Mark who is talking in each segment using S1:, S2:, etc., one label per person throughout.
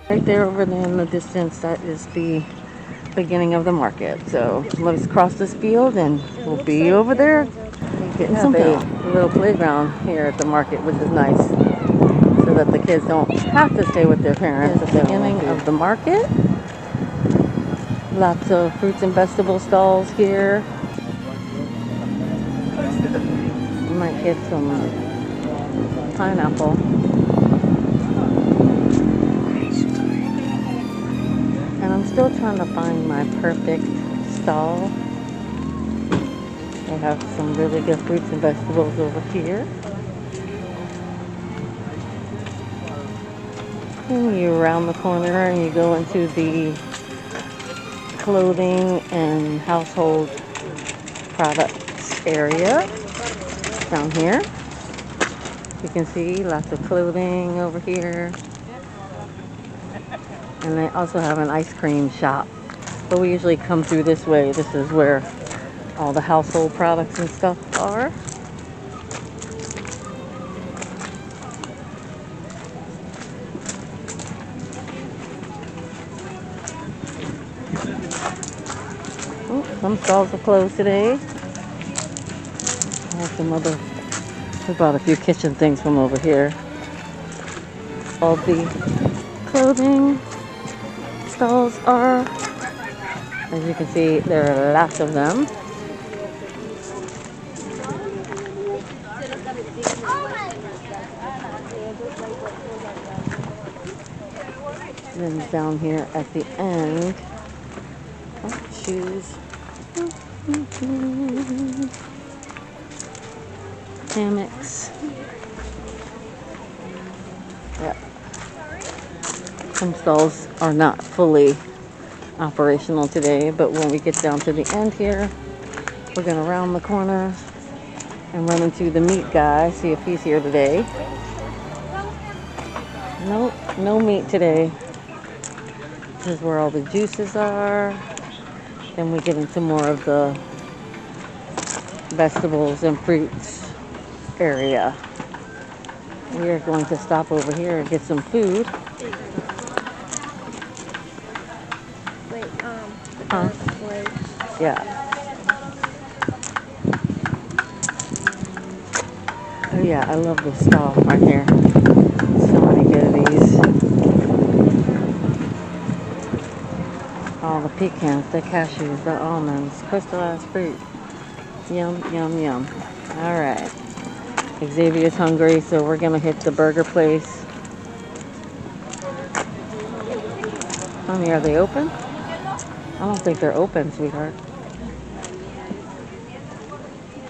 S1: Right there over there in the distance, that is the beginning of the market. So let's cross this field and we'll be over there getting some food. A little playground here at the market, which is nice, so that the kids don't have to stay with their parents. At the beginning of the market. Lots of fruits and vegetable stalls here. You might get some pineapple. And I'm still trying to find my perfect stall. They have some really good fruits and vegetables over here. And you round the corner and you go into the clothing and household products area down here. You can see lots of clothing over here. And they also have an ice cream shop. But we usually come through this way. This is where all the household products and stuff are. Oh, some stalls are closed today. We bought a few kitchen things from over here. All the clothing stalls are, as you can see, there are lots of them. Then down here at the end, shoes, hammocks. Yeah. Some stalls are not fully operational today, but when we get down to the end here, we're gonna round the corner and run into the meat guy, see if he's here today. Nope, no meat today. This is where all the juices are. Then we get into more of the vegetables and fruits area. We are going to stop over here and get some food.
S2: Wait,
S1: Yeah. Oh yeah, I love this stall right here. So many good of these. All the pecans, the cashews, the almonds, crystallized fruit. Yum, yum, yum. All right. Xavier's hungry, so we're gonna hit the burger place. Honey, are they open? I don't think they're open, sweetheart.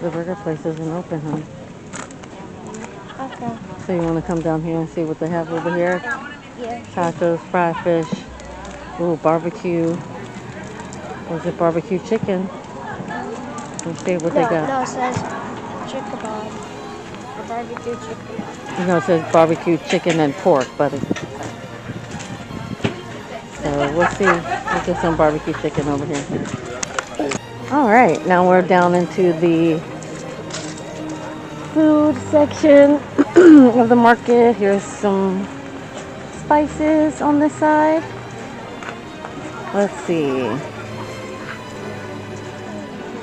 S1: The burger place isn't open, honey.
S2: okay.
S1: So you want to come down here and see what they have over here?
S2: Yeah.
S1: Tacos, fried fish. Ooh, barbecue. There's a barbecue chicken. Let's see what they got.
S2: No, it says chicken kebab. Or barbecue chicken.
S1: You know, it says barbecue chicken and pork, but it's... So we'll see. We'll get some barbecue chicken over here. All right, now we're down into the food section of the market. Here's some spices on this side. Let's see.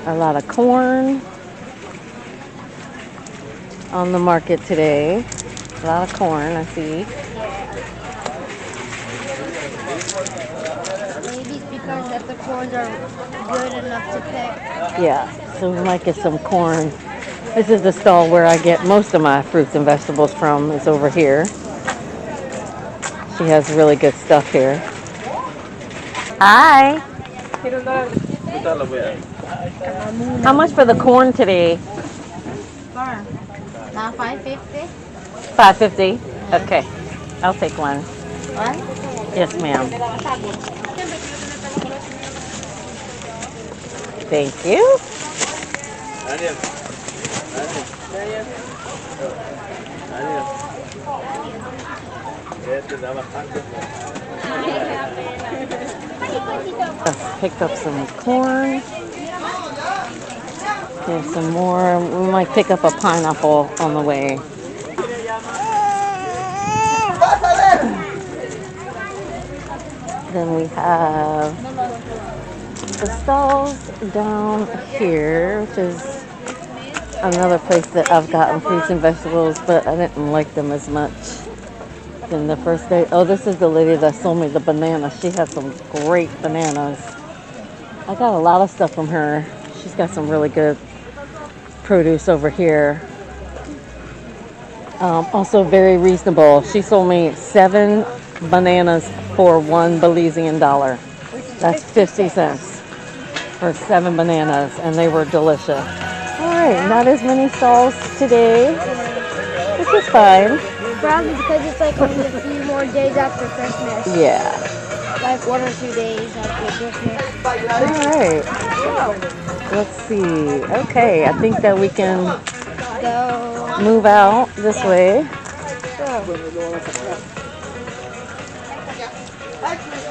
S1: A lot of corn on the market today. A lot of corn, I see.
S2: Maybe it's because that the corns are good enough to pick.
S1: Yeah, so we might get some corn. This is the stall where I get most of my fruits and vegetables from. It's over here. She has really good stuff here. Hi. How much for the corn today?
S2: Now $5.50.
S1: $5.50. Okay, I'll take one.
S2: What?
S1: Yes, ma'am. Thank you. Picked up some corn. Here's some more. We might pick up a pineapple on the way. Then we have the stalls down here, which is another place that I've gotten fruits and vegetables, but I didn't like them as much than the first day. Oh, this is the lady that sold me the bananas. She has some great bananas. I got a lot of stuff from her. She's got some really good produce over here. Also very reasonable. She sold me 7 bananas for $1 Belizean dollar. That's 50 cents for 7 bananas, and they were delicious. All right, not as many stalls today, which is fine.
S2: Probably because it's like only a few more days after Christmas.
S1: Yeah.
S2: Like 1 or 2 days after Christmas.
S1: All right. Let's see. Okay, I think that we can move out this way.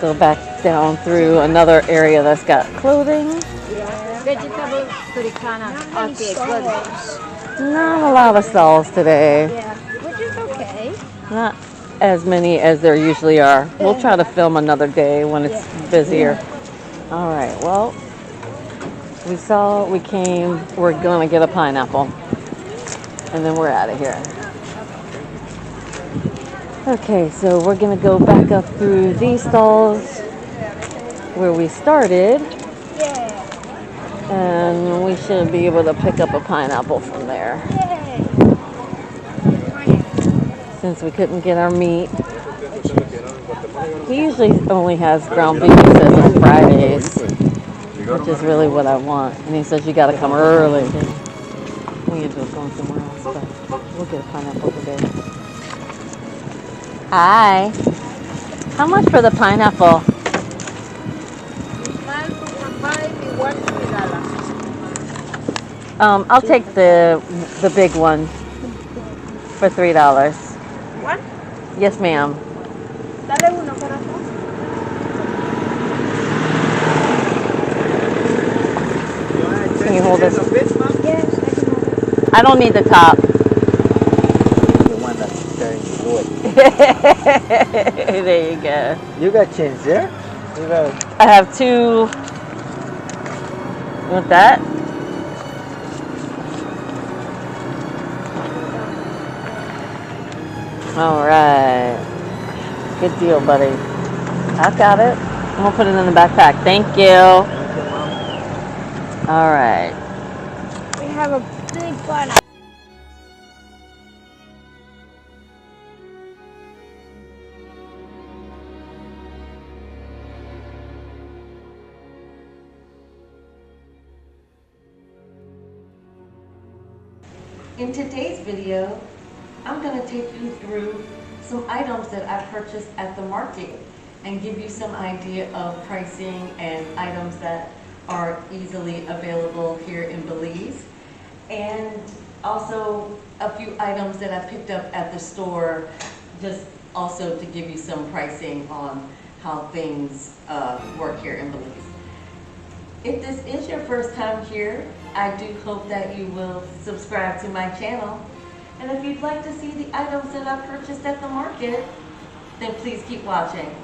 S1: Go back down through another area that's got clothing.
S2: Vegetables,
S1: Not a lot of stalls today.
S2: yeah, which is okay.
S1: Not as many as there usually are. We'll try to film another day when it's busier. All right, well, we're going to get a pineapple. And then we're out of here. Okay, so we're going to go back up through these stalls where we started.
S2: Yeah.
S1: And we should be able to pick up a pineapple from there.
S2: Yay.
S1: Since we couldn't get our meat. He usually only has ground beef on Fridays, which is really what I want. And he says you got to come early. We ended up going somewhere else, but we'll get a pineapple today. Hi. How much for the pineapple? I'll take the big one for $3.
S2: One?
S1: Yes, ma'am.
S2: Dale uno, corazón.
S1: Can you hold this?
S2: Yes, I can hold it.
S1: I don't need the top.
S3: The one that's very good.
S1: There you go.
S3: You got change there? You got.
S1: I have 2. You want that? All right. Good deal, buddy. I've got it. I'm going to put it in the backpack. Thank you. All right.
S2: We have a big pineapple.
S1: In today's video, I'm going to take you through some items that I purchased at the market and give you some idea of pricing and items that are easily available here in Belize, and also a few items that I picked up at the store, just also to give you some pricing on how things work here in Belize. If this is your first time here, I do hope that you will subscribe to my channel. And if you'd like to see the items that I purchased at the market, then please keep watching.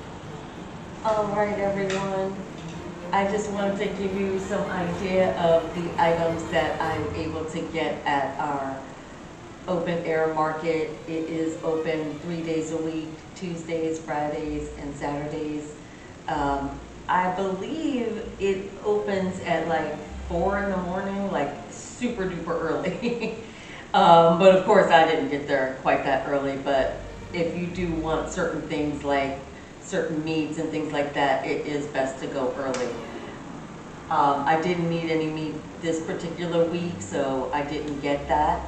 S1: All right, everyone. I just wanted to give you some idea of the items that I'm able to get at our open air market. It is open 3 days a week, Tuesdays, Fridays, and Saturdays. I believe it opens at like 4 in the morning, like super duper early. But of course I didn't get there quite that early, but if you do want certain things like certain meats and things like that, it is best to go early. I didn't need any meat this particular week, so I didn't get that.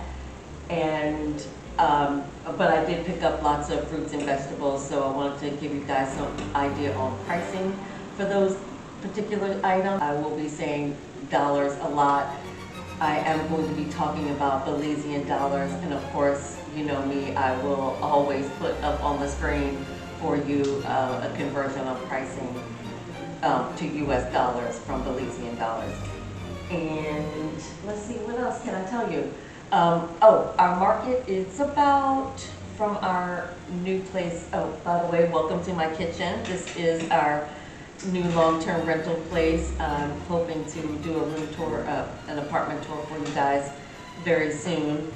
S1: And but I did pick up lots of fruits and vegetables, so I wanted to give you guys some idea on pricing for those particular items. I will be saying dollars a lot. I am going to be talking about Belizean dollars, and of course, you know me, I will always put up on the screen for you a conversion of pricing to US dollars from Belizean dollars. And let's see, what else can I tell you? Oh, our market is about from our new place. Oh, by the way, welcome to my kitchen. This is our new long-term rental place. I'm hoping to do a room tour, an apartment tour for you guys very soon.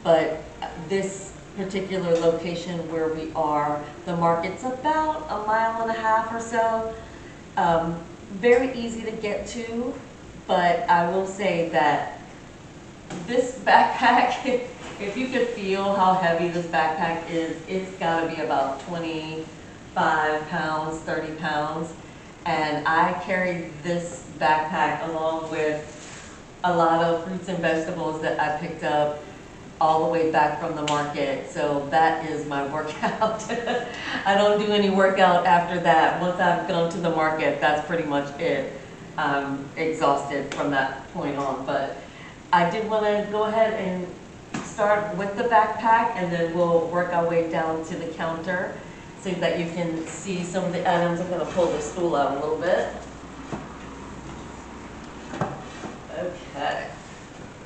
S1: But this particular location where we are, the market's about a mile and a half or so. Very easy to get to, but I will say that this backpack, if you could feel how heavy this backpack is, it's gotta be about 25 pounds, 30 pounds. And I carried this backpack along with a lot of fruits and vegetables that I picked up all the way back from the market. So that is my workout. I don't do any workout after that. Once I've gone to the market, that's pretty much it. I'm exhausted from that point on. But I did want to go ahead and start with the backpack, and then we'll work our way down to the counter so that you can see some of the items. I'm going to pull the stool out a little bit. Okay.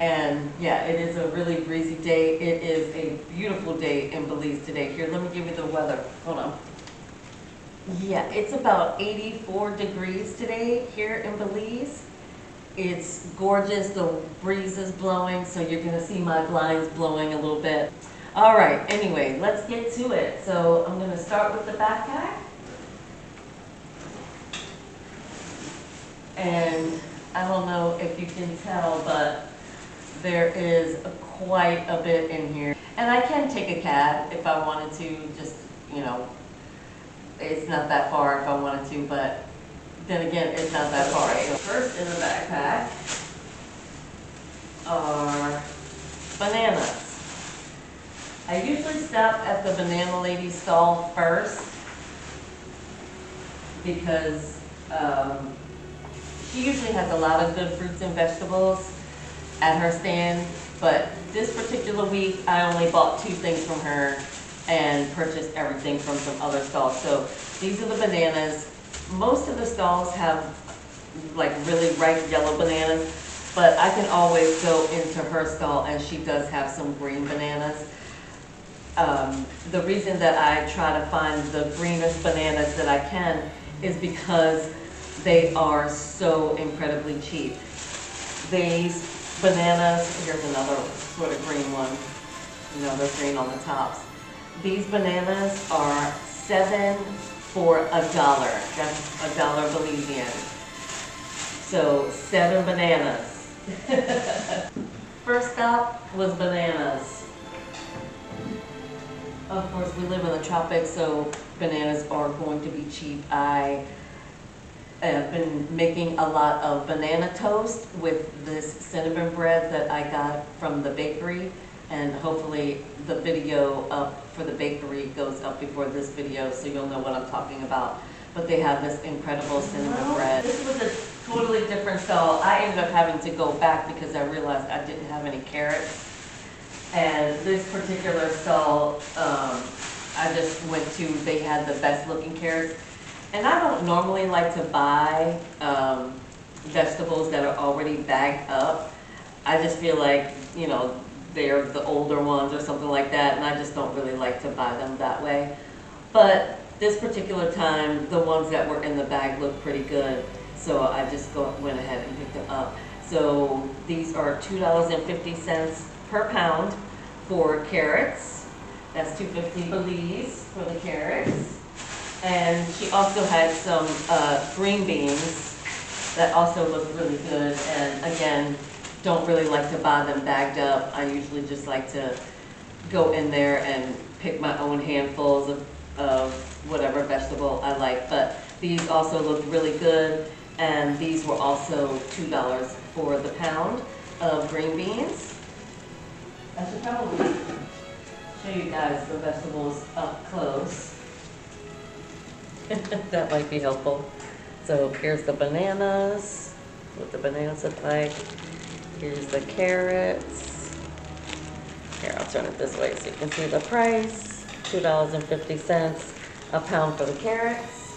S1: And yeah, it is a really breezy day. It is a beautiful day in Belize today. Here, let me give you the weather. Hold on. Yeah, it's about 84 degrees today here in Belize. It's gorgeous. The breeze is blowing, so you're going to see my blinds blowing a little bit. All right, anyway, let's get to it. So I'm going to start with the backpack. And I don't know if you can tell, but there is quite a bit in here. And I can take a cab if I wanted to, just, you know, it's not that far if I wanted to, but then again, it's not that far. So first in the backpack are bananas. I usually stop at the banana lady's stall first because she usually has a lot of good fruits and vegetables at her stand, but this particular week I only bought 2 things from her and purchased everything from some other stalls. So these are the bananas. Most of the stalls have like really ripe yellow bananas, but I can always go into her stall and she does have some green bananas. The reason that I try to find the greenest bananas that I can is because they are so incredibly cheap. These bananas, here's another sort of green one, you know, they're green on the tops. These bananas are 7 for $1. That's $1 Belizean. So 7 bananas. First stop was bananas. Of course, we live in the tropics, so bananas are going to be cheap. I have been making a lot of banana toast with this cinnamon bread that I got from the bakery, and hopefully the video up for the bakery goes up before this video, so you'll know what I'm talking about. But they have this incredible cinnamon bread. This was a totally different stall. I ended up having to go back because I realized I didn't have any carrots. And this particular stall, I just went to, they had the best looking carrots. And I don't normally like to buy vegetables that are already bagged up. I just feel like, you know, they're the older ones or something like that, and I just don't really like to buy them that way. But this particular time, the ones that were in the bag looked pretty good, so I just went ahead and picked them up. So these are $2.50 per pound for carrots. That's $2.50 Belize for the carrots. And she also had some green beans that also looked really good. And again, don't really like to buy them bagged up. I usually just like to go in there and pick my own handfuls of whatever vegetable I like. But these also looked really good. And these were also $2 for the pound of green beans. I should probably show you guys the vegetables up close. That might be helpful. So here's the bananas, what the bananas look like. Here's the carrots. Here, I'll turn it this way so you can see the price. $2.50. a pound for the carrots,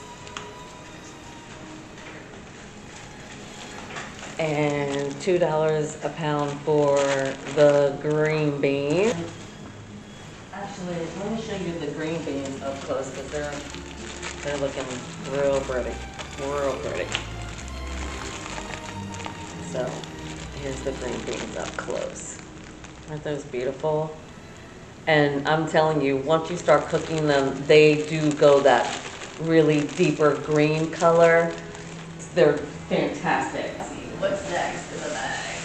S1: and $2 a pound for the green beans. Actually, let me show you the green beans up close because they're looking real pretty, real pretty. So here's the green beans up close. Aren't those beautiful? And I'm telling you, once you start cooking them, they do go that really deeper green color. They're fantastic. Let's see what's next in the bag.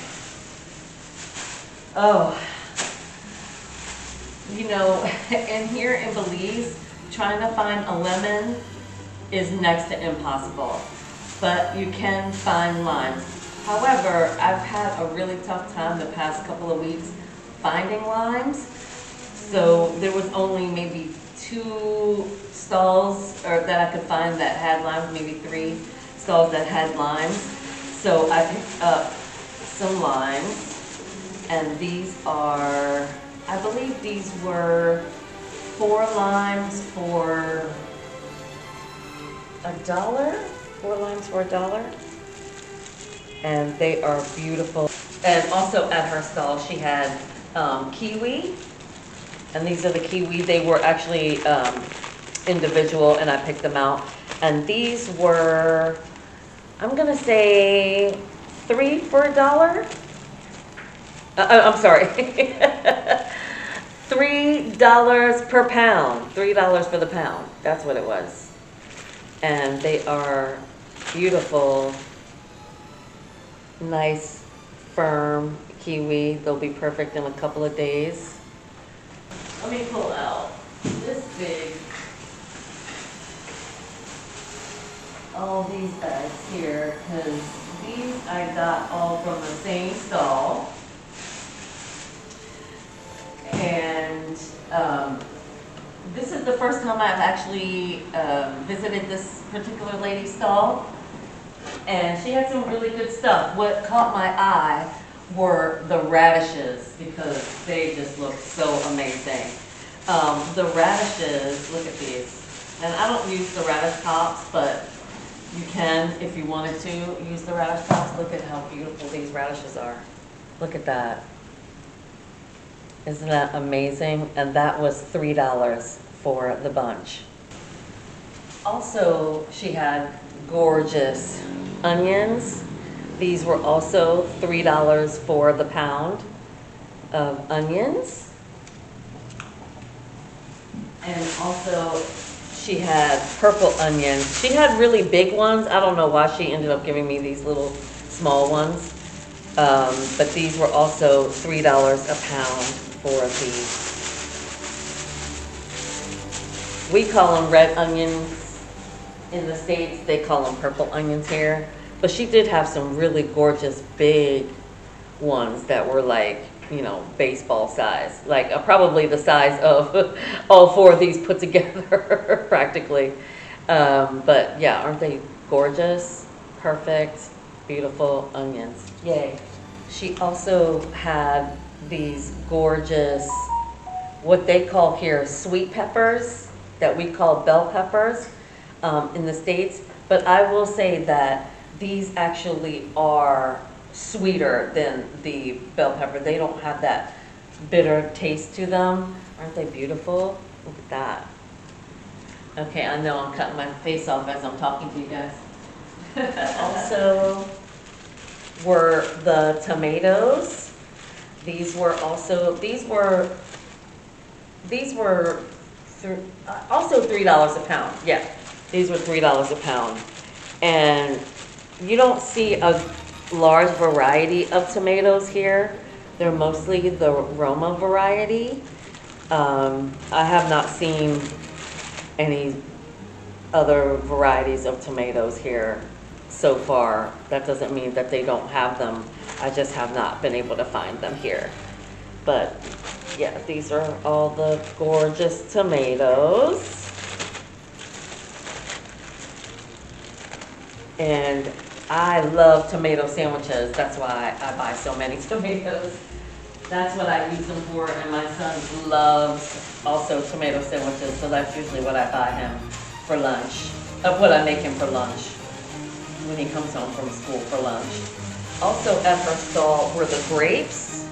S1: Oh, you know, in here in Belize, trying to find a lemon is next to impossible, but you can find limes. However, I've had a really tough time the past couple of weeks finding limes. So there was only maybe 2 stalls that I could find that had limes, maybe 3 stalls that had limes. So I picked up some limes, and these are, I believe these were 4 limes for $1. 4 limes for $1. And they are beautiful. And also at her stall, she had kiwi. And these are the kiwi. They were actually individual, and I picked them out. And these were, I'm gonna say 3 for $1. I'm sorry, $3 per pound. $3 for the pound. That's what it was. And they are beautiful, nice, firm kiwi. They'll be perfect in a couple of days. Let me pull out this big, all these bags here, because these I got all from the same stall. And this is the first time I've actually visited this particular lady's stall. And she had some really good stuff. What caught my eye were the radishes, because they just look so amazing. The radishes, look at these. And I don't use the radish tops, but you can, if you wanted to, use the radish tops. Look at how beautiful these radishes are. Look at that. Isn't that amazing? And that was $3 for the bunch. Also, she had gorgeous onions. These were also $3 for the pound of onions. And also, she had purple onions. She had really big ones. I don't know why she ended up giving me these little small ones. But these were also $3 a pound for these. We call them red onions in the States. They call them purple onions here. But she did have some really gorgeous big ones that were like, you know, baseball size. Like probably the size of all 4 of these put together, practically. But yeah, aren't they gorgeous? Perfect, beautiful onions. Yay. She also had these gorgeous, what they call here sweet peppers, that we call bell peppers in the States. But I will say that these actually are sweeter than the bell pepper. They don't have that bitter taste to them. Aren't they beautiful? Look at that. Okay, I know I'm cutting my face off as I'm talking to you guys. Also were the tomatoes. These were also, also $3 a pound. Yeah, these were $3 a pound. And you don't see a large variety of tomatoes here. They're mostly the Roma variety. I have not seen any other varieties of tomatoes here so far. That doesn't mean that they don't have them. I just have not been able to find them here. But yeah, these are all the gorgeous tomatoes. And I love tomato sandwiches. That's why I buy so many tomatoes. That's what I use them for, and my son loves also tomato sandwiches, so that's usually what I buy him. for lunch, of what I make him for lunch when he comes home from school for lunch. Also at her stall were the grapes.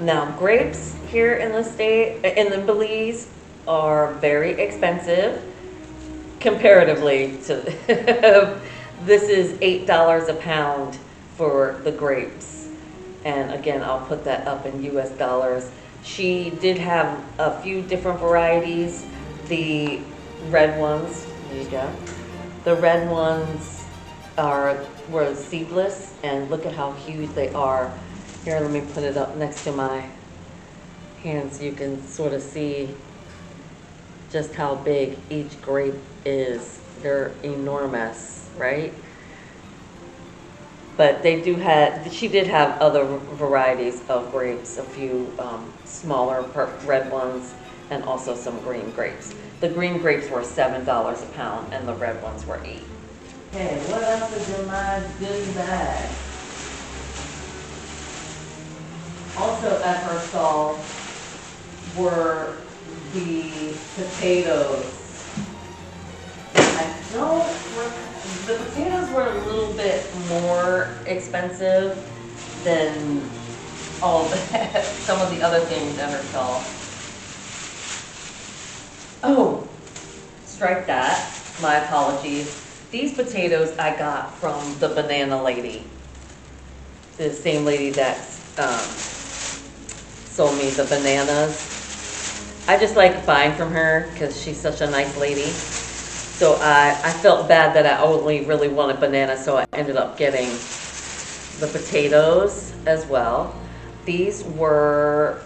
S1: Now grapes here in the state, in the Belize, are very expensive comparatively to, this is $8 a pound for the grapes. And again, I'll put that up in US dollars. She did have a few different varieties. The red ones, there you go. The red ones were seedless, and look at how huge they are. Here, let me put it up next to my hand so you can sort of see just how big each grape is. They're enormous, right? But she did have other varieties of grapes, a few smaller red ones, and also some green grapes. The green grapes were $7 a pound, and the red ones were $8. Okay, what else is in my goodie bag? Also at her stall were the potatoes. The potatoes were a little bit more expensive than some of the other things at her stall. Oh, strike that, my apologies. These potatoes I got from the banana lady. The same lady that sold me the bananas. I just like buying from her because she's such a nice lady. So I felt bad that I only really wanted bananas, so I ended up getting the potatoes as well. These were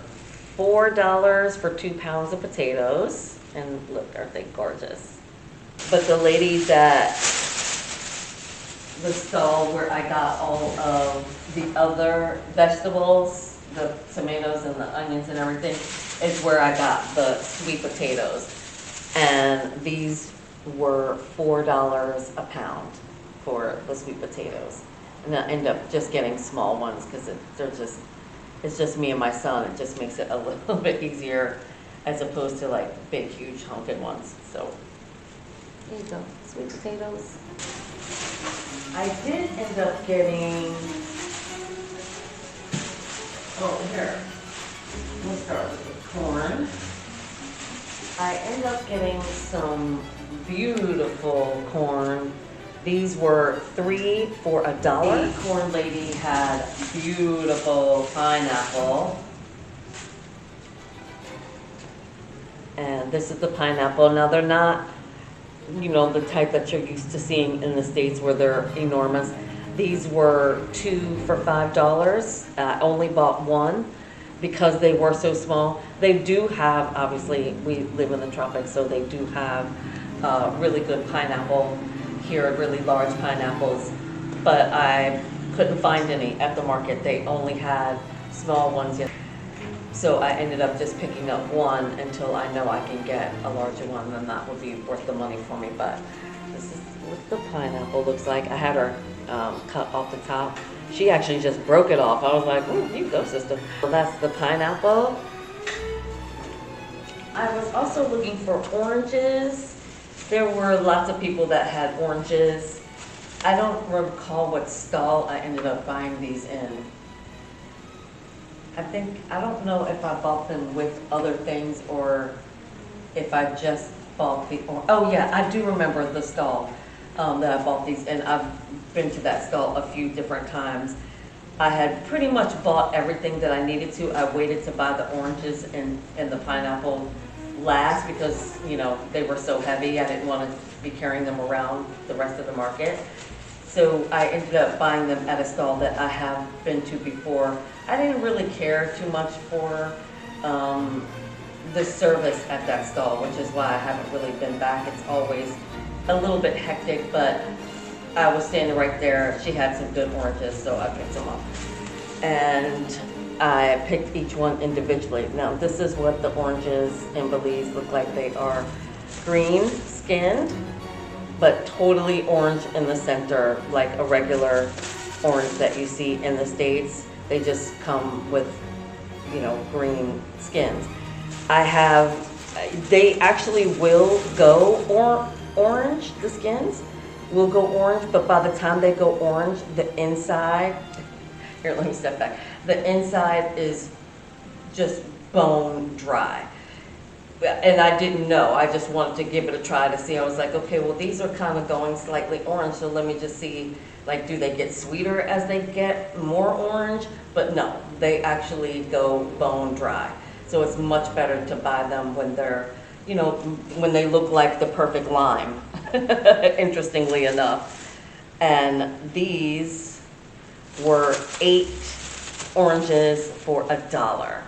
S1: $4 for 2 pounds of potatoes. And look, aren't they gorgeous? But the lady that the stall where I got all of the other vegetables, the tomatoes and the onions and everything, is where I got the sweet potatoes. And these were $4 a pound for the sweet potatoes. And I end up just getting small ones because it's just me and my son. It just makes it a little bit easier as opposed to like big, huge honking ones. So there you go, sweet potatoes. I did end up getting, here, we'll start with the corn. I ended up getting some beautiful corn. These were 3 for $1. The corn lady had beautiful pineapple. And this is the pineapple. Now they're not, the type that you're used to seeing in the States where they're enormous. These were 2 for $5. I only bought one because they were so small. They do have, obviously, we live in the tropics, so they do have really good pineapple here, really large pineapples. But I couldn't find any at the market. They only had small ones. So I ended up just picking up one until I know I can get a larger one, and that would be worth the money for me. But this is what the pineapple looks like. I had her cut off the top. She actually just broke it off. I was like, ooh, you go, sister. So that's the pineapple. I was also looking for oranges. There were lots of people that had oranges. I don't recall what stall I ended up buying these in. I don't know if I bought them with other things or if I just bought oh yeah, I do remember the stall that I bought these in. I've been to that stall a few different times. I had pretty much bought everything that I needed to. I waited to buy the oranges and the pineapple last because, they were so heavy. I didn't want to be carrying them around the rest of the market. So I ended up buying them at a stall that I have been to before. I didn't really care too much for the service at that stall, which is why I haven't really been back. It's always a little bit hectic, but I was standing right there. She had some good oranges, so I picked them up. And I picked each one individually. Now, this is what the oranges in Belize look like. They are green skinned, but totally orange in the center, like a regular orange that you see in the States. They just come with, green skins. I have they actually will go orange, the skins will go orange, but by the time they go orange, the inside, here, let me step back. The inside is just bone dry. And I didn't know, I just wanted to give it a try to see. I was like, okay, well, these are kind of going slightly orange, so let me just see, like, do they get sweeter as they get more orange? But no, they actually go bone dry. So it's much better to buy them when they're, you know, when they look like the perfect lime, interestingly enough. And these were 8 oranges for $1.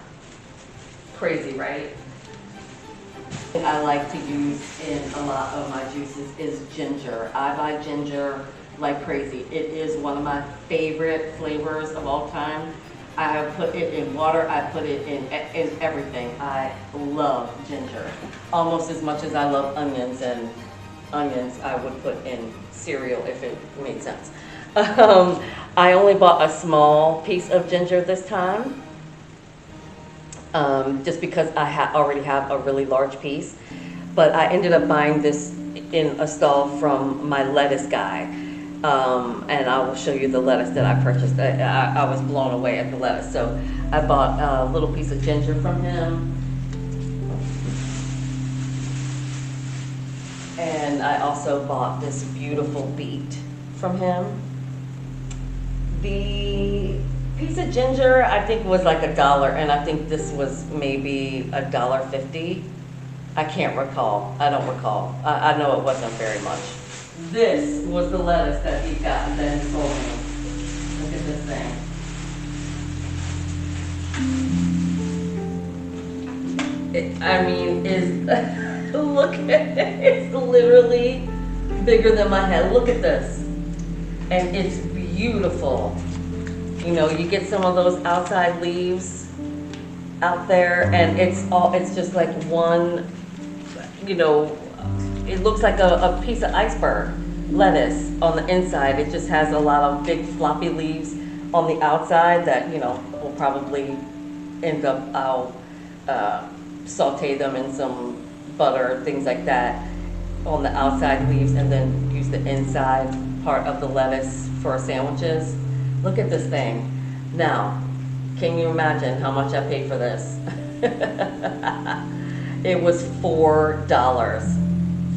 S1: Crazy, right? I like to use in a lot of my juices is ginger. I buy ginger like crazy. It is one of my favorite flavors of all time. I have put it in water, I put it in everything. I love ginger, almost as much as I love onions, and onions I would put in cereal if it made sense. I only bought a small piece of ginger this time, just because I already have a really large piece. But I ended up buying this in a stall from my lettuce guy. And I will show you the lettuce that I purchased. I was blown away at the lettuce. So I bought a little piece of ginger from him. And I also bought this beautiful beet from him. The piece of ginger, I think, was like $1, and I think this was maybe $1.50. I can't recall. I don't recall. I know it wasn't very much. This was the lettuce that he got and then sold me. Look at this thing. I mean, look at it. It's literally bigger than my head. Look at this. And it's beautiful. You know, you get some of those outside leaves out there, and it's just like one, you know, it looks like a piece of iceberg lettuce on the inside. It just has a lot of big floppy leaves on the outside that, you know, will probably end up, I'll saute them in some butter, things like that, on the outside leaves, and then use the inside part of the lettuce for sandwiches. Look at this thing. Now, can you imagine how much I paid for this? It was $4.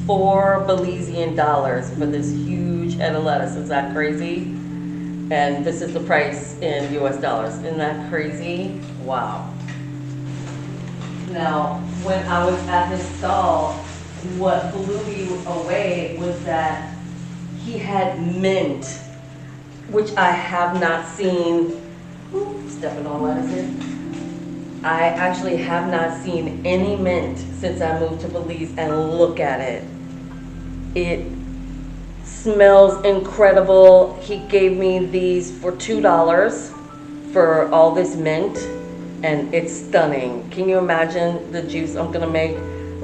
S1: 4 Belizean dollars for this huge head of lettuce. Is that crazy? And this is the price in US dollars. Isn't that crazy? Wow. Now, when I was at his stall, what blew me away was that he had mint, which I have not seen. Stepping on lettuce here. I actually have not seen any mint since I moved to Belize, and look at it. It smells incredible. He gave me these for $2 for all this mint, and it's stunning. Can you imagine the juice I'm gonna make?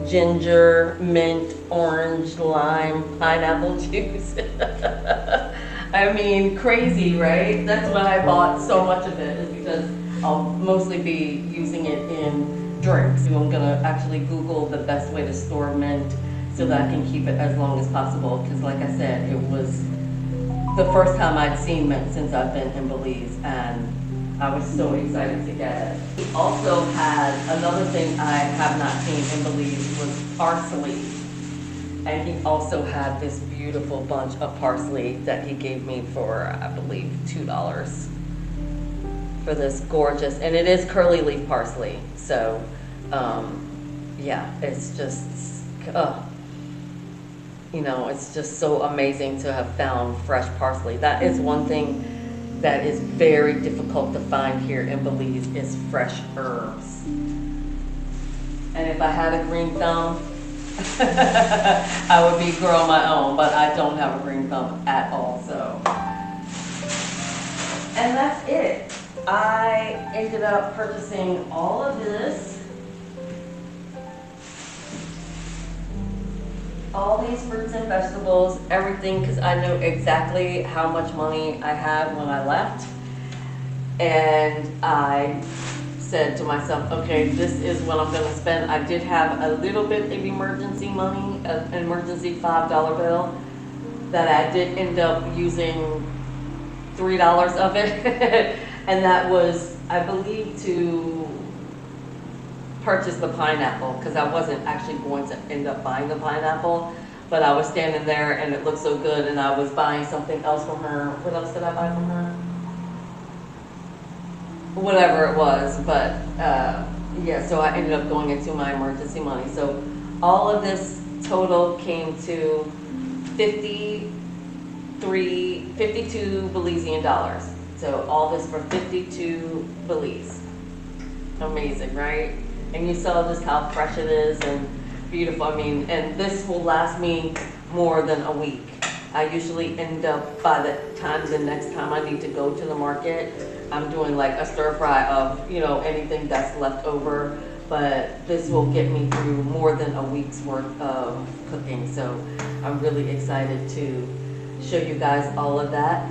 S1: Ginger, mint, orange, lime, pineapple juice. I mean, crazy, right? That's why I bought so much of it, is because I'll mostly be using it in drinks. I'm gonna actually Google the best way to store mint so that I can keep it as long as possible, because like I said, it was the first time I'd seen mint since I've been in Belize, and I was so excited to get it. He also had another thing I have not seen in Belize was parsley. And he also had this beautiful bunch of parsley that he gave me for, I believe, $2 for this gorgeous, and it is curly leaf parsley. So, yeah, it's just, you know, it's just so amazing to have found fresh parsley. That is one thing that is very difficult to find here in Belize, is fresh herbs. And if I had a green thumb, I would be growing my own, but I don't have a green thumb at all, so. And that's it. I ended up purchasing all of this, all these fruits and vegetables, everything, because I know exactly how much money I had when I left. And I said to myself, okay, this is what I'm gonna spend. I did have a little bit of emergency money, an emergency $5 bill that I did end up using $3 of it. And that was, I believe, to purchase the pineapple, because I wasn't actually going to end up buying the pineapple, but I was standing there and it looked so good, and I was buying something else from her. What else did I buy from her? Whatever it was, but yeah, so I ended up going into my emergency money. So all of this total came to 52 Belizean dollars. So all this for 52 Belize. Amazing, right? And you saw just how fresh it is and beautiful. I mean, and this will last me more than a week. I usually end up, by the next time I need to go to the market, I'm doing like a stir fry of, you know, anything that's left over. But this will get me through more than a week's worth of cooking. So I'm really excited to show you guys all of that.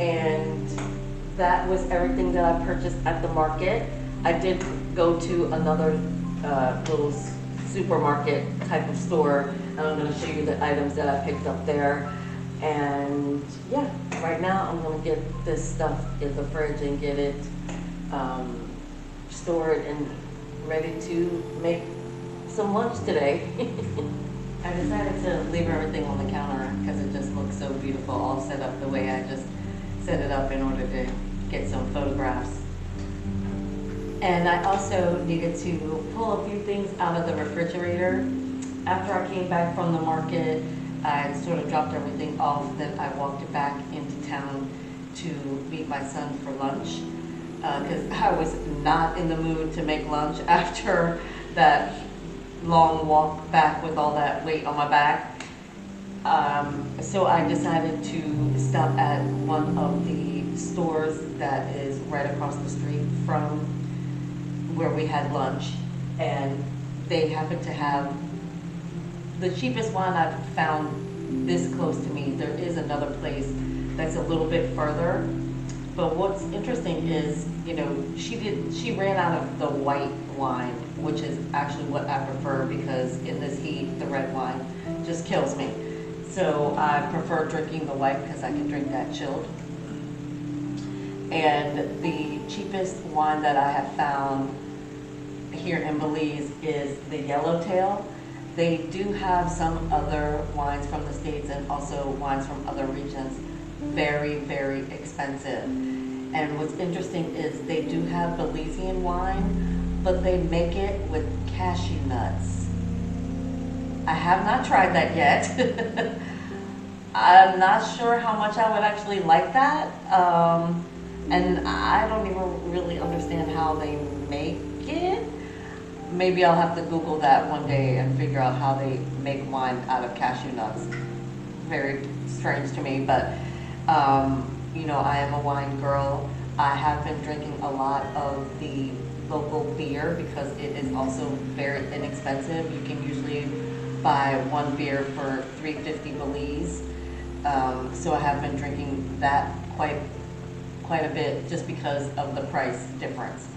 S1: And that was everything that I purchased at the market. I did go to another little supermarket type of store, and I'm going to show you the items that I picked up there. And yeah, right now I'm going to get this stuff in the fridge and get it stored and ready to make some lunch today. I decided to leave everything on the counter because it just looks so beautiful, all set up the way I just set it up in order to get some photographs. And I also needed to pull a few things out of the refrigerator. After I came back from the market, I sort of dropped everything off, then I walked it back into town to meet my son for lunch, because I was not in the mood to make lunch after that long walk back with all that weight on my back. So I decided to stop at one of the stores that is right across the street from where we had lunch, and they happen to have the cheapest wine I've found this close to me. There is another place that's a little bit further, but what's interesting is, you know, she ran out of the white wine, which is actually what I prefer, because in this heat, the red wine just kills me. So I prefer drinking the white because I can drink that chilled. And the cheapest wine that I have found here in Belize is the Yellowtail. They do have some other wines from the States and also wines from other regions. Very, very expensive. And what's interesting is they do have Belizean wine, but they make it with cashew nuts. I have not tried that yet. I'm not sure how much I would actually like that. And I don't even really understand how they make it. Maybe I'll have to Google that one day and figure out how they make wine out of cashew nuts. Very strange to me, but you know, I am a wine girl. I have been drinking a lot of the local beer because it is also very inexpensive. You can usually buy one beer for $3.50 Belize. So I have been drinking that quite a bit just because of the price difference.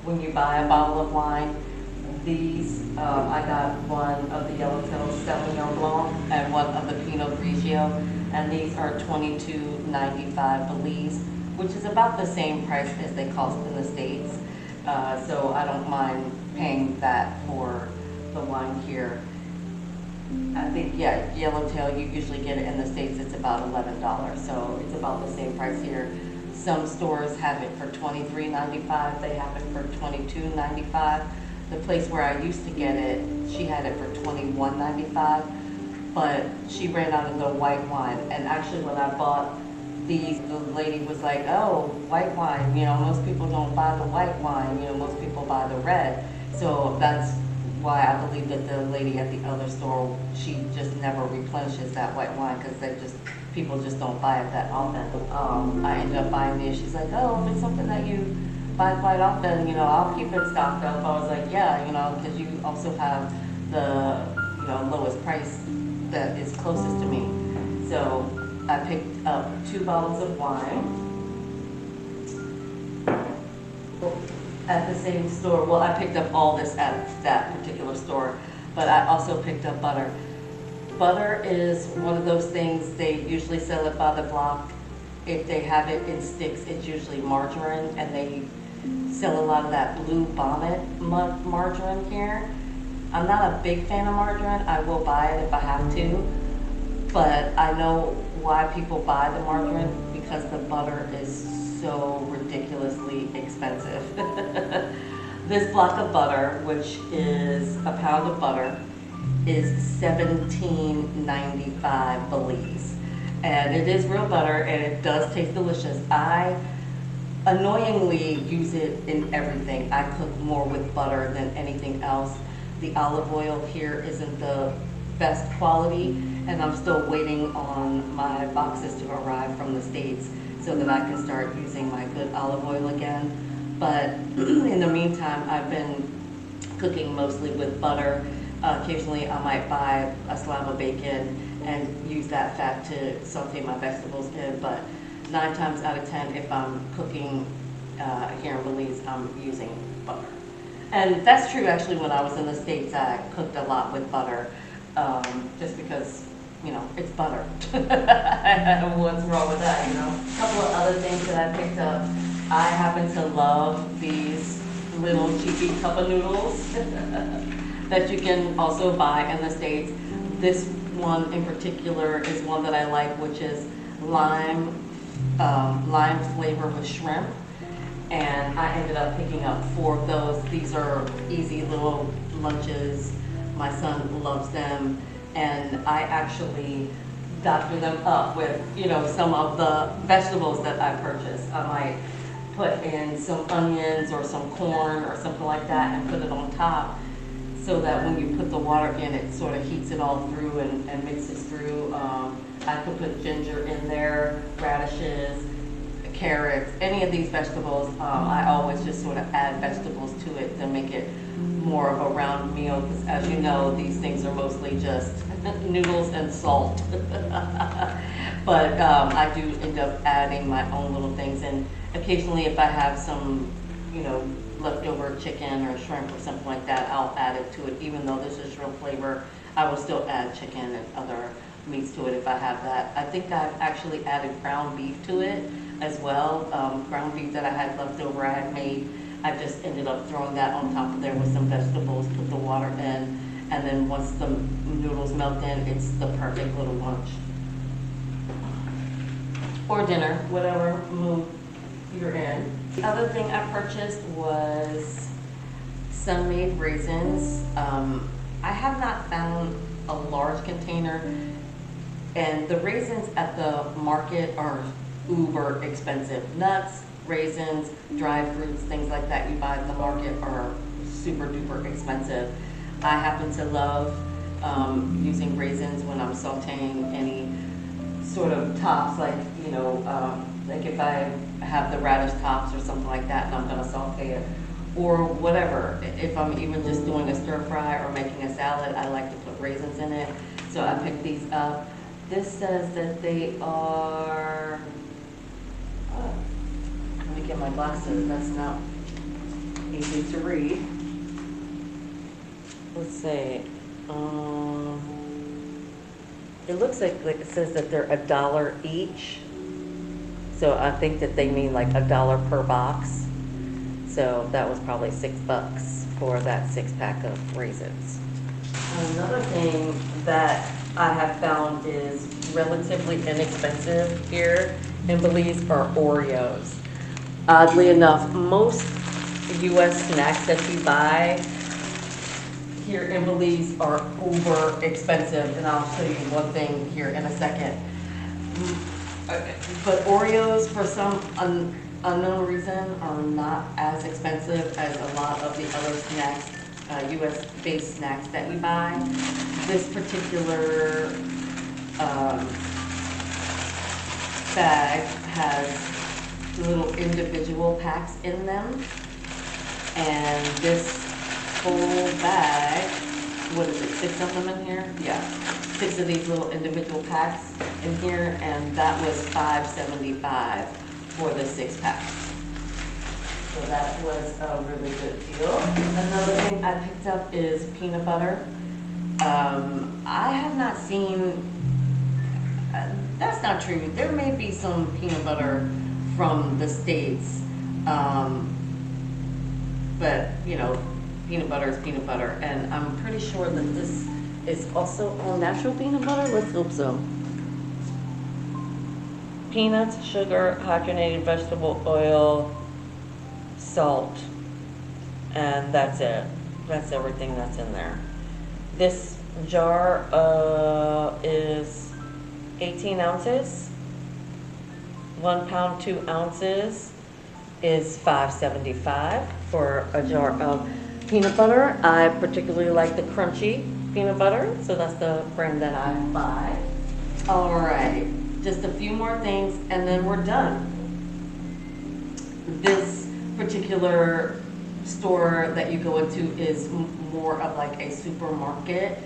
S1: When you buy a bottle of wine, these, I got one of the Yellowtail Sauvignon Blanc and one of the Pinot Grigio, and these are $22.95 Belize, which is about the same price as they cost in the States. So I don't mind paying that for the wine here. I think, yeah, Yellowtail, you usually get it in the States, it's about $11, so it's about the same price here. Some stores have it for $23.95, they have it for $22.95. The place where I used to get it, she had it for $21.95, but she ran out of the white wine. And actually when I bought these, the lady was like, oh, white wine, you know, most people don't buy the white wine, you know, most people buy the red. So that's why I believe that the lady at the other store, she just never replenishes that white wine because people just don't buy it that often. I ended up buying these. She's like, oh, if it's something that you buy quite often, you know, I'll keep it stocked up. I was like, yeah, you know, because you also have the, you know, lowest price that is closest to me. So I picked up 2 bottles of wine. at the same store. Well, I picked up all this at that particular store, but I also picked up butter. Butter is one of those things, they usually sell it by the block. If they have it in sticks, it's usually margarine, and they sell a lot of that blue bonnet margarine here. I'm not a big fan of margarine. I will buy it if I have to, but I know why people buy the margarine, because the butter is so ridiculously expensive. This block of butter, which is a pound of butter, is $17.95 Belize. And it is real butter, and it does taste delicious. I annoyingly use it in everything. I cook more with butter than anything else. The olive oil here isn't the best quality, and I'm still waiting on my boxes to arrive from the States so that I can start using my good olive oil again. But in the meantime, I've been cooking mostly with butter. Occasionally I might buy a slab of bacon and use that fat to saute my vegetables in, but 9 times out of 10, if I'm cooking here in Belize, I'm using butter. And that's true actually. When I was in the States, I cooked a lot with butter, just because, you know, it's butter. What's wrong with that, you know? A couple of other things that I picked up. I happen to love these little cheapy cup of noodles that you can also buy in the States. This one in particular is one that I like, which is lime flavor with shrimp. And I ended up picking up 4 of those. These are easy little lunches. My son loves them. And I actually doctor them up with, you know, some of the vegetables that I purchased. I might put in some onions or some corn or something like that and put it on top, so that when you put the water in, it sort of heats it all through and mixes through. I could put ginger in there, radishes, carrots, any of these vegetables. I always just sort of add vegetables to it to make it more of a round meal, because as you know, these things are mostly just noodles and salt. But I do end up adding my own little things, and occasionally if I have some, you know, leftover chicken or shrimp or something like that, I'll add it to it. Even though this is shrimp flavor, I will still add chicken and other meats to it if I have that. I think I've actually added ground beef to it as well. Ground beef that I had left over, I had made. I just ended up throwing that on top of there with some vegetables, put the water in, and then once the noodles melt in, it's the perfect little lunch. Or dinner, whatever mood you're in. The other thing I purchased was sun-made raisins. I have not found a large container, and the raisins at the market are uber expensive. Nuts, raisins, dried fruits, things like that you buy at the market are super duper expensive. I happen to love using raisins when I'm sauteing any sort of tops, like, you know, like if I have the radish tops or something like that and I'm gonna saute it, or whatever. If I'm even just doing a stir fry or making a salad, I like to put raisins in it. So I picked these up. This says that they are, let me get my glasses, that's not easy to read. Let's see. It looks like it says that they're $1 each. So I think that they mean like $1 per box. So that was probably $6 for that 6-pack of raisins. Another thing that I have found is relatively inexpensive here in Belize are Oreos. Oddly enough, most U.S. snacks that you buy here in Belize are uber expensive, and I'll show you one thing here in a second. But Oreos, for some unknown reason, are not as expensive as a lot of the other snacks, U.S.-based snacks that we buy. This particular bag has little individual packs in them, and this full bag, what is it, 6 of them in here? Yeah, 6 of these little individual packs in here, and that was $5.75 for the 6 packs. So that was a really good deal. Another thing I picked up is peanut butter. I have not seen, that's not true. There may be some peanut butter from the States. But, you know, peanut butter is peanut butter. And I'm pretty sure that this is also all natural peanut butter. Let's hope so. Peanuts, sugar, hydrogenated vegetable oil, salt, and that's it. That's everything that's in there. This jar is 18 ounces. 1 pound, 2 ounces is $5.75 for a jar of peanut butter. I particularly like the crunchy peanut butter, so that's the brand that I buy. All right, just a few more things and then we're done. This particular store that you go into is more of like a supermarket,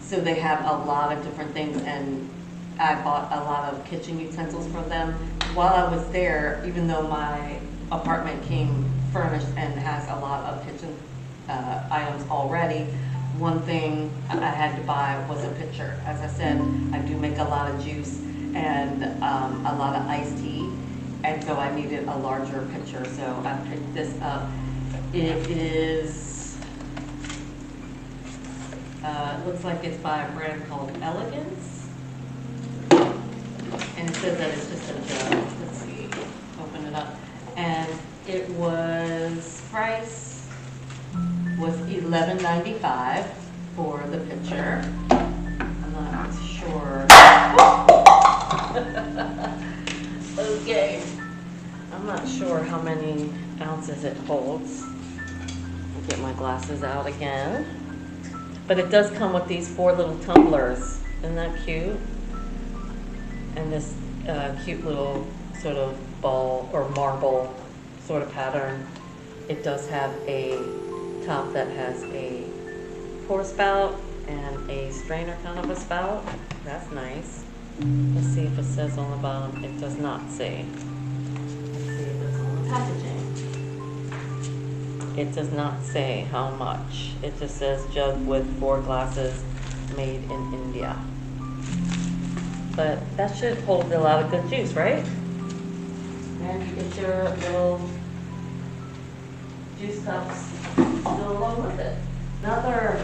S1: so they have a lot of different things, and I bought a lot of kitchen utensils from them. While I was there, even though my apartment came furnished and has a lot of kitchen items already, one thing I had to buy was a pitcher. As I said, I do make a lot of juice and a lot of iced tea, and so I needed a larger pitcher, so I picked this up. It is, it looks like it's by a brand called Elegance, and it says that it's just a jug. Let's see, open it up, and it was, price was $11.95 for the pitcher. I'm not sure. Okay, I'm not sure how many ounces it holds. I'll get my glasses out again. But it does come with these 4 little tumblers. Isn't that cute? And this cute little sort of ball or marble sort of pattern. It does have a top that has a pour spout and a strainer kind of a spout. That's nice. Let's see if it says on the bottom. It does not say. Let's see if it's on the packaging. It does not say how much. It just says jug with 4 glasses, made in India. But that should hold a lot of good juice, right? And you get your little juice cups to go along with it. Another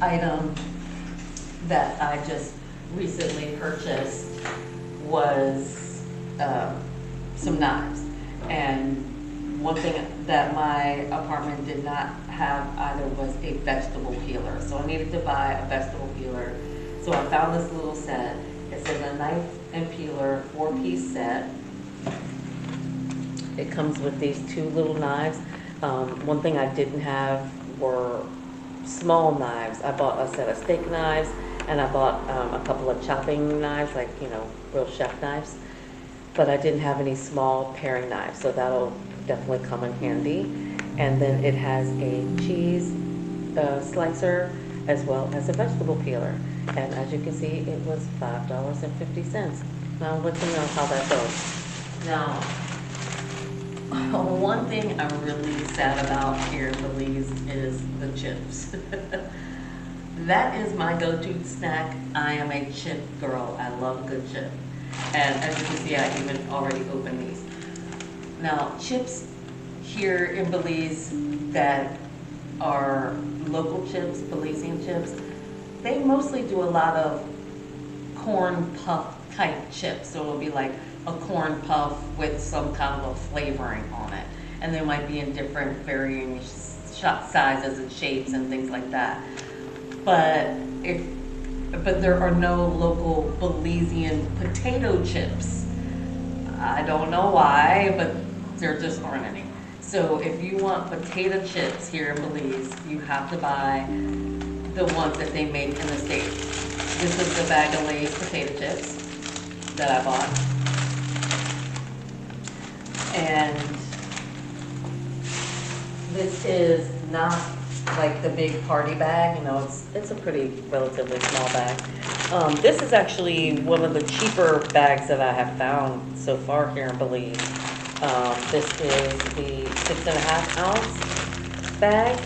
S1: item that I just recently purchased was some knives. And one thing that my apartment did not have either was a vegetable peeler. So I needed to buy a vegetable peeler. So I found this little set. It says a knife and peeler 4-piece set. It comes with these 2 little knives. One thing I didn't have were small knives. I bought a set of steak knives, and I bought a couple of chopping knives, like, you know, real chef knives. But I didn't have any small paring knives, so that'll definitely come in handy. And then it has a cheese slicer as well as a vegetable peeler. And as you can see, it was $5.50. Now let me know how that goes. Now, one thing I'm really sad about here in Belize is the chips. That is my go-to snack. I am a chip girl. I love a good chip. And as you can see, I even already opened these. Now, chips here in Belize that are local chips, Belizean chips, they mostly do a lot of corn puff type chips. So it'll be like a corn puff with some kind of a flavoring on it. And they might be in different varying sizes and shapes and things like that. But there are no local Belizean potato chips. I don't know why, but there just aren't any. So if you want potato chips here in Belize, you have to buy the ones that they make in the States. This is the bag of Lay's potato chips that I bought. And this is not like the big party bag, you know, it's a pretty relatively small bag. This is actually one of the cheaper bags that I have found so far here in Belize. This is the 6.5 ounce bag,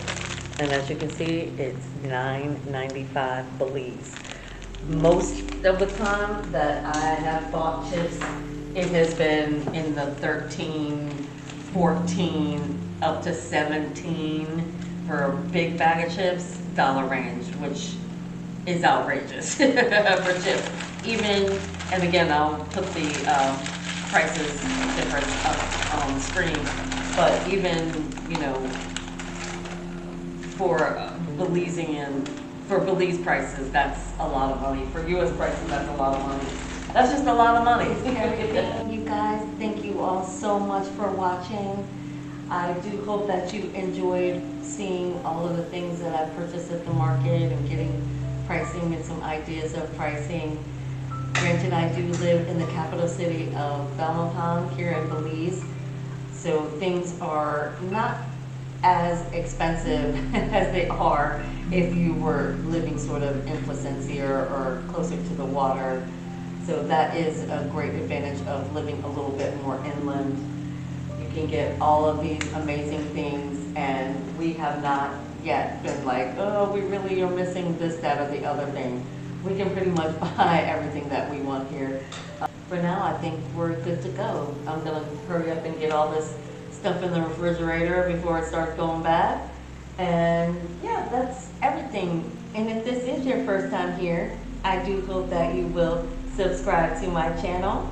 S1: and as you can see, it's $9.95 Belize. Most of the time that I have bought chips, it has been in the 13, 14, up to 17 for a big bag of chips, dollar range, which is outrageous for chips. Even, and again, I'll put the prices difference up on the screen, but even, you know, for for Belize prices, that's a lot of money. For US prices, that's a lot of money. That's just a lot of money. You guys, thank you all so much for watching. I do hope that you enjoyed seeing all of the things that I purchased at the market and getting pricing and some ideas of pricing. Granted, I do live in the capital city of Belmopan here in Belize, so things are not as expensive as they are if you were living sort of in Placencia or closer to the water. So that is a great advantage of living a little bit more inland. You can get all of these amazing things, and we have not yet been like, oh, we really are missing this, that, or the other thing. We can pretty much buy everything that we want here. For now, I think we're good to go. I'm gonna hurry up and get all this stuff in the refrigerator before it starts going bad. And yeah, that's everything. And if this is your first time here, I do hope that you will subscribe to my channel.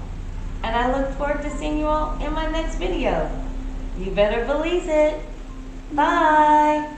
S1: And I look forward to seeing you all in my next video. You better believe it. Bye.